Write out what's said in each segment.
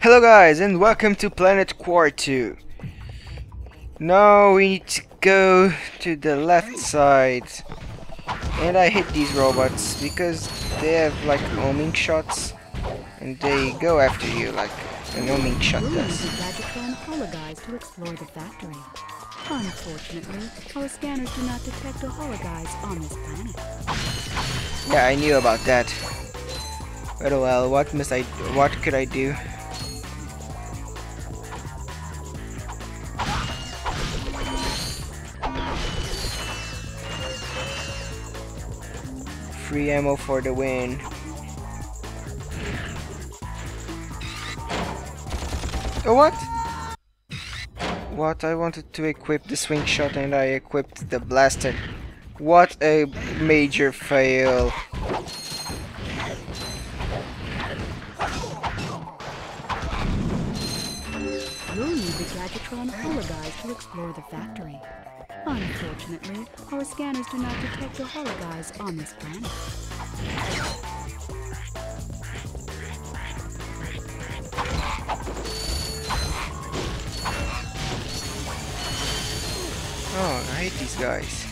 Hello guys and welcome to Planet Core 2. Now we need to go to the left side. And I hate these robots because they have like homing shots and they go after you like an homing shot We'll use does. the Ratchet Clank hologuise to explore the factory. Unfortunately, our scanners do not detect a hologuise on this planet. Yeah, I knew about that. But well, what could I do? Free ammo for the win. Oh, what? What? I wanted to equip the swing shot and I equipped the blaster. What a major fail. We'll use the Gadgetron hologuise to explore the factory. Unfortunately, our scanners do not detect a hologuise on this planet. Oh, I hate these guys.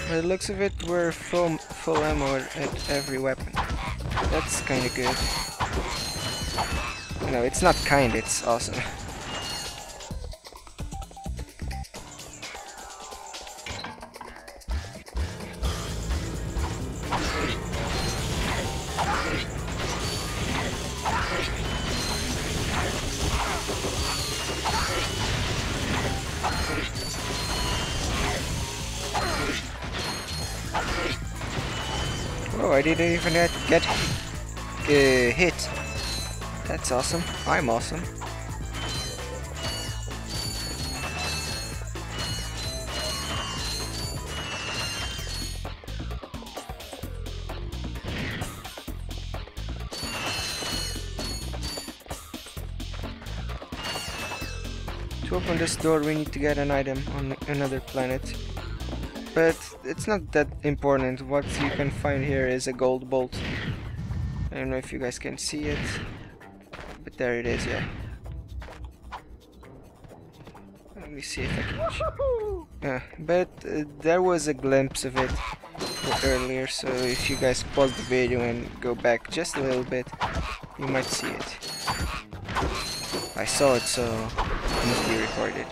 By the looks of it, we're full ammo at every weapon. That's kinda good. No, it's not kind, it's awesome. Oh, I didn't even get hit. That's awesome. I'm awesome. To open this door we need to get an item on another planet. But it's not that important. What you can find here is a gold bolt. I don't know if you guys can see it, but there it is, yeah. Let me see if I can... there was a glimpse of it earlier, so if you guys pause the video and go back just a little bit, you might see it. I saw it, so it must be recorded.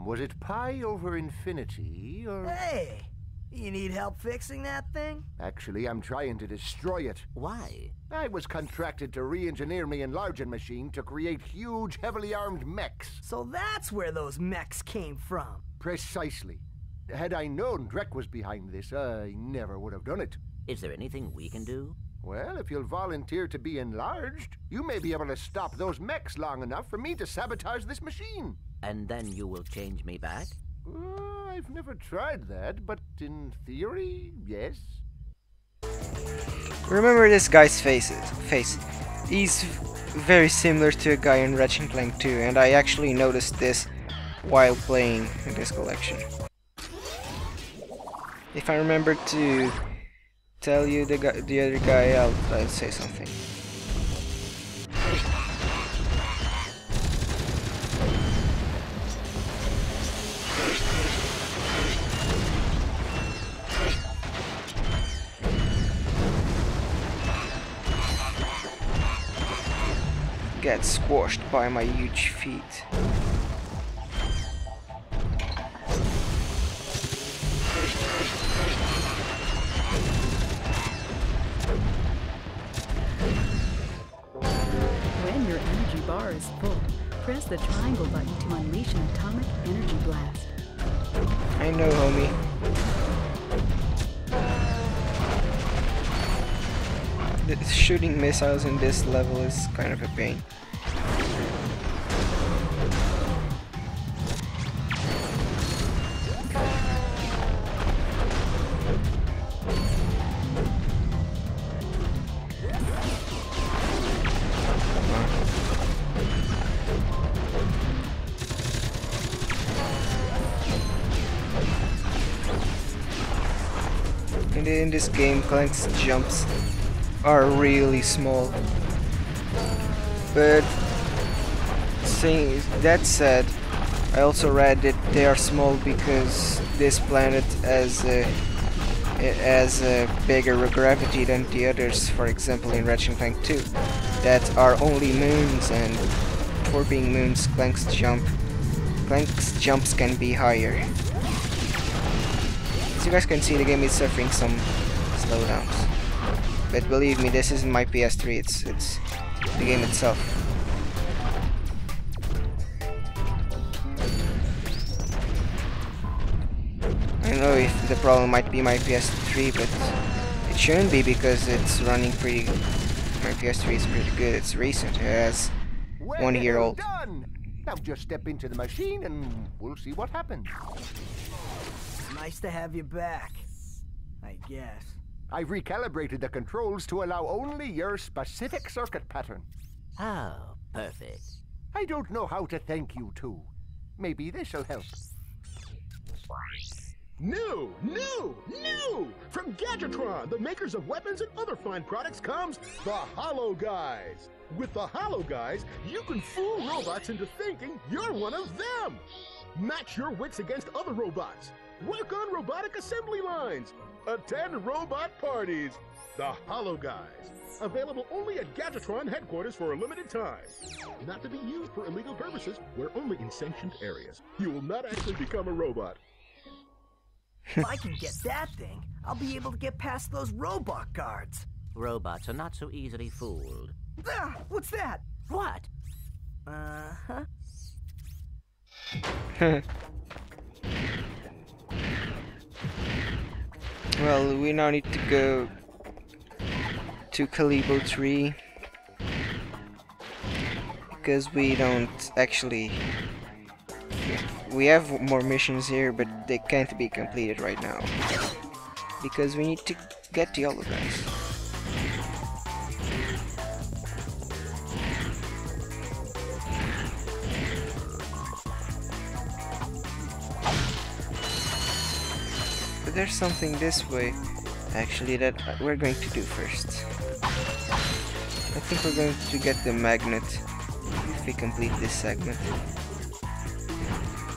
Was it pi over infinity, or... Hey! You need help fixing that thing? Actually, I'm trying to destroy it. Why? I was contracted to re-engineer my enlarging machine to create huge, heavily armed mechs. So that's where those mechs came from. Precisely. Had I known Drek was behind this, I never would have done it. Is there anything we can do? Well, if you'll volunteer to be enlarged, you may be able to stop those mechs long enough for me to sabotage this machine. And then you will change me back? I've never tried that, but in theory, yes. Remember this guy's face. He's very similar to a guy in Ratchet Clank 2, and I actually noticed this while playing this collection. If I remember to tell you the other guy, I'll say something. Get squashed by my huge feet. When your energy bar is full, press the triangle button to unleash an atomic energy blast. I know, homie. Shooting missiles in this level is kind of a pain. in this game, Clank's jumps are really small. But saying that said, I also read that they are small because this planet has a bigger gravity than the others. For example, in Ratchet Clank 2, that are only moons, and for being moons, Clank's jumps can be higher. As you guys can see, the game is suffering some slowdowns. But believe me, this isn't my PS3, it's the game itself. I don't know if the problem might be my PS3, but it shouldn't be because it's running pretty... My PS3 is pretty good, it's recent, it has 1 year old. Done. Now just step into the machine and we'll see what happens. Nice to have you back, I guess. I've recalibrated the controls to allow only your specific circuit pattern. Oh, perfect. I don't know how to thank you two. Maybe this'll help. New! From Gadgetron, the makers of weapons and other fine products, comes the Hollow Guys. With the Hollow Guys, you can fool robots into thinking you're one of them. Match your wits against other robots. Work on robotic assembly lines. Attend robot parties. The Hollow Guys. Available only at Gadgetron headquarters for a limited time. Not to be used for illegal purposes. We're only in sanctioned areas. You will not actually become a robot. If I can get that thing, I'll be able to get past those robot guards. Robots are not so easily fooled. Ah, what's that? What? Uh-huh. Well, we now need to go to Calibo 3 because we don't actually... We have more missions here, but they can't be completed right now because we need to get the holograms. But there's something this way, actually, that we're going to do first. I think we're going to get the magnet if we complete this segment.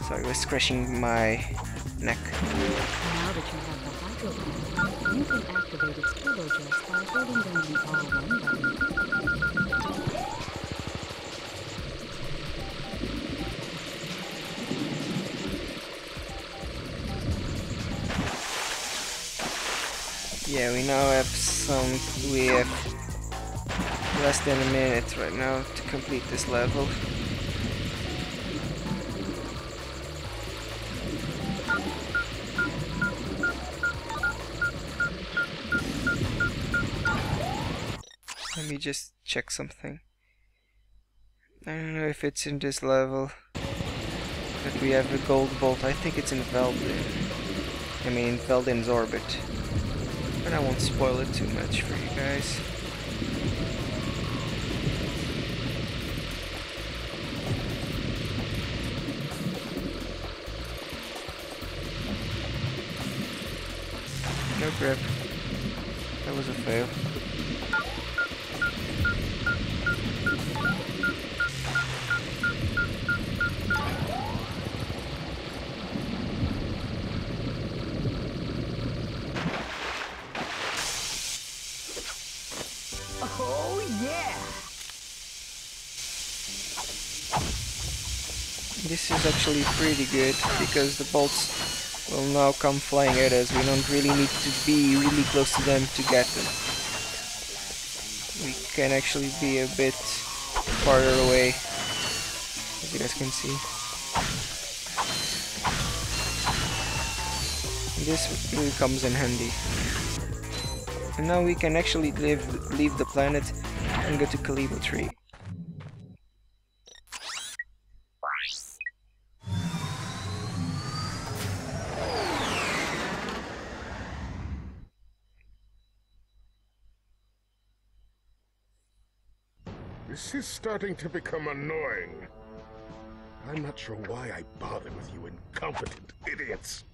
Sorry, I was scratching my neck. Now that you have the hydro, you can activate its turbojets by holding down the R1 button. Yeah, we now have we have less than a minute right now to complete this level. Let me just check something. I don't know if it's in this level that we have a gold bolt. I think it's in Veldin. I mean, in Veldin's orbit. But I won't spoil it too much for you guys. No grip. That was a fail. Oh, yeah! This is actually pretty good because the bolts will now come flying at us. We don't really need to be really close to them to get them. We can actually be a bit farther away, as you guys can see. This really comes in handy. And now we can actually leave the planet and go to Calibo 3. This is starting to become annoying. I'm not sure why I bother with you incompetent idiots.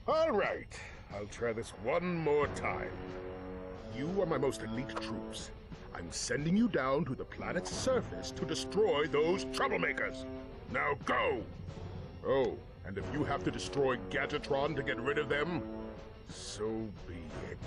All right, I'll try this one more time. You are my most elite troops. I'm sending you down to the planet's surface to destroy those troublemakers. Now go! Oh, and if you have to destroy Gadgetron to get rid of them, so be it.